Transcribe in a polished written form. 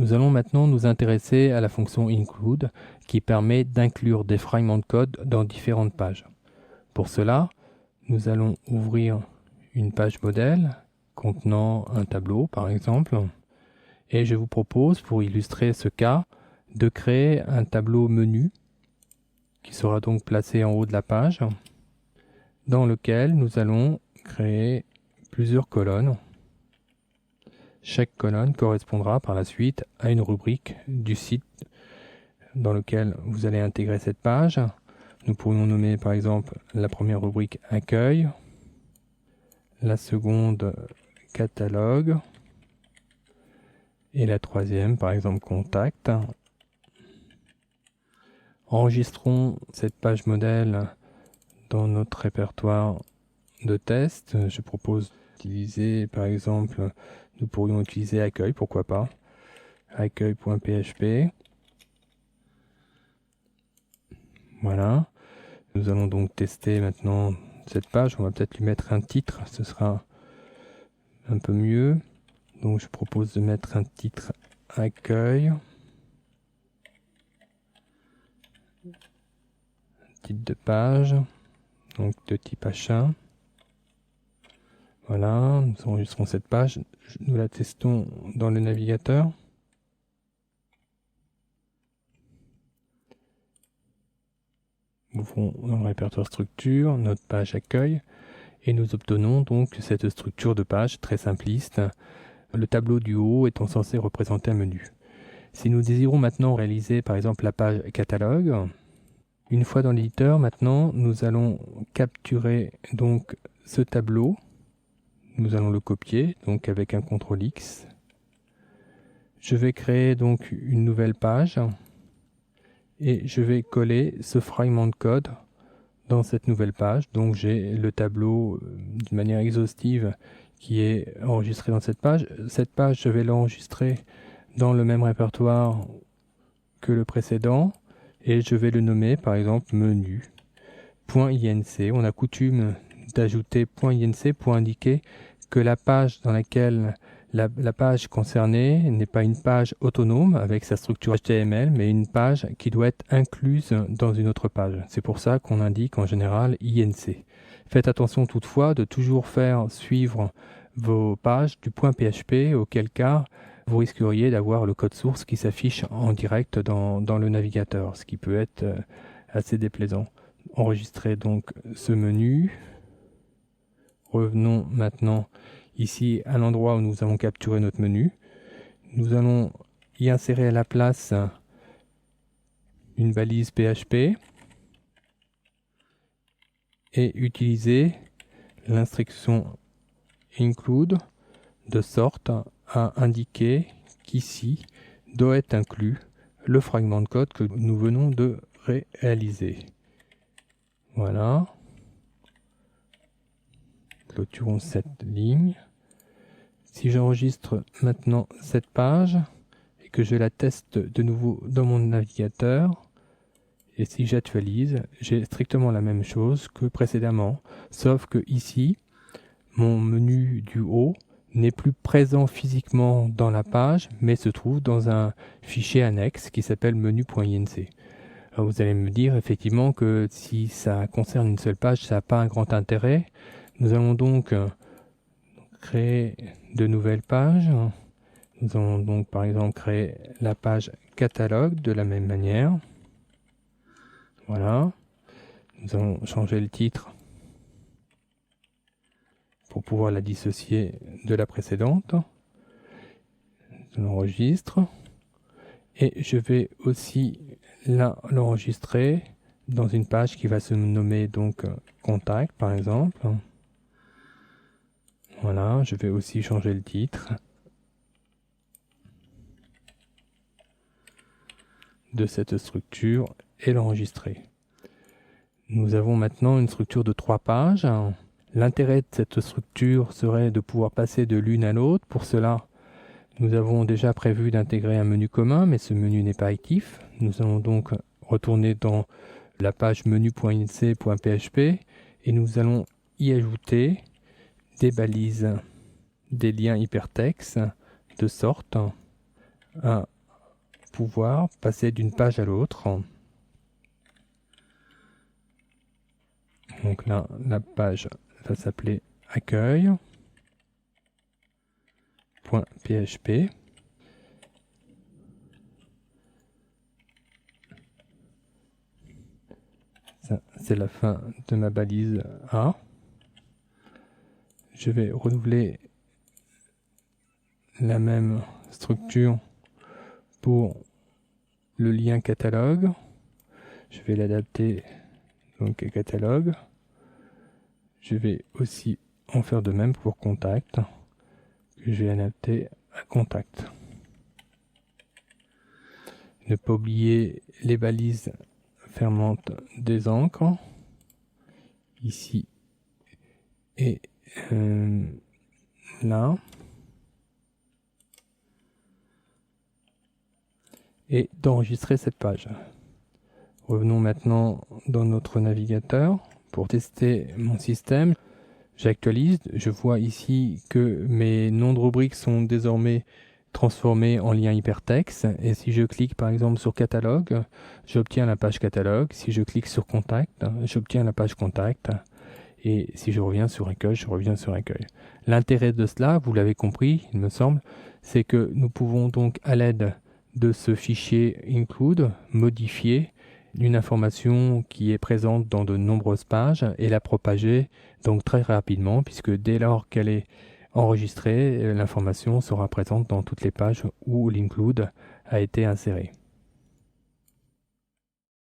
Nous allons maintenant nous intéresser à la fonction include qui permet d'inclure des fragments de code dans différentes pages. Pour cela, nous allons ouvrir une page modèle contenant un tableau par exemple et je vous propose pour illustrer ce cas de créer un tableau menu qui sera donc placé en haut de la page dans lequel nous allons créer plusieurs colonnes. Chaque colonne correspondra par la suite à une rubrique du site dans lequel vous allez intégrer cette page. Nous pourrions nommer par exemple la première rubrique accueil, la seconde catalogue et la troisième par exemple contact. Enregistrons cette page modèle dans notre répertoire de test. Je propose d'utiliser par exemple, nous pourrions utiliser accueil, pourquoi pas, accueil.php. Voilà. Nous allons donc tester maintenant cette page. On va peut-être lui mettre un titre, ce sera un peu mieux. Donc je propose de mettre un titre accueil. Titre de page, donc de type H1. Voilà, nous enregistrons cette page. Nous la testons dans le navigateur. Ouvrons dans le répertoire structure, notre page accueil, et nous obtenons donc cette structure de page très simpliste, le tableau du haut étant censé représenter un menu. Si nous désirons maintenant réaliser par exemple la page catalogue, une fois dans l'éditeur, maintenant nous allons capturer donc ce tableau, nous allons le copier donc avec un CTRL X. Je vais créer donc une nouvelle page. Et je vais coller ce fragment de code dans cette nouvelle page. Donc j'ai le tableau d'une manière exhaustive qui est enregistré dans cette page. Cette page, je vais l'enregistrer dans le même répertoire que le précédent et je vais le nommer par exemple menu.inc. On a coutume d'ajouter .inc pour indiquer que la page dans laquelle la page concernée n'est pas une page autonome avec sa structure HTML, mais une page qui doit être incluse dans une autre page. C'est pour ça qu'on indique en général INC. Faites attention toutefois de toujours faire suivre vos pages du .php, auquel cas vous risqueriez d'avoir le code source qui s'affiche en direct dans le navigateur, ce qui peut être assez déplaisant. Enregistrez donc ce menu. Revenons maintenant ici à l'endroit où nous avons capturé notre menu. Nous allons y insérer à la place une balise PHP et utiliser l'instruction include de sorte à indiquer qu'ici doit être inclus le fragment de code que nous venons de réaliser. Voilà. Clôturons cette ligne. Si j'enregistre maintenant cette page et que je la teste de nouveau dans mon navigateur, et si j'actualise, j'ai strictement la même chose que précédemment, sauf que ici, mon menu du haut n'est plus présent physiquement dans la page, mais se trouve dans un fichier annexe qui s'appelle menu.inc. Vous allez me dire effectivement que si ça concerne une seule page, ça n'a pas un grand intérêt. Nous allons donc créer de nouvelles pages. Nous allons donc par exemple créer la page catalogue de la même manière. Voilà. Nous allons changer le titre pour pouvoir la dissocier de la précédente. Je l'enregistre. Et je vais aussi l'enregistrer dans une page qui va se nommer donc contact par exemple. Voilà, je vais aussi changer le titre de cette structure et l'enregistrer. Nous avons maintenant une structure de 3 pages. L'intérêt de cette structure serait de pouvoir passer de l'une à l'autre. Pour cela, nous avons déjà prévu d'intégrer un menu commun, mais ce menu n'est pas actif. Nous allons donc retourner dans la page menu.inc.php et nous allons y ajouter des balises, des liens hypertextes, de sorte à pouvoir passer d'une page à l'autre. Donc là, la page va s'appeler accueil.php. Ça, c'est la fin de ma balise A. Je vais renouveler la même structure pour le lien catalogue. Je vais l'adapter donc à catalogue. Je vais aussi en faire de même pour contact, que je vais adapter à contact. Ne pas oublier les balises fermantes des encres, ici et là. Et d'enregistrer cette page. Revenons maintenant dans notre navigateur pour tester mon système. J'actualise, je vois ici que mes noms de rubriques sont désormais transformés en liens hypertexte, et si je clique par exemple sur catalogue, j'obtiens la page catalogue. Si je clique sur contact, j'obtiens la page contact, et si je reviens sur accueil, je reviens sur accueil. L'intérêt de cela, vous l'avez compris, il me semble, c'est que nous pouvons donc à l'aide de ce fichier include modifier une information qui est présente dans de nombreuses pages et la propager donc très rapidement, puisque dès lors qu'elle est enregistrée, l'information sera présente dans toutes les pages où l'include a été inséré.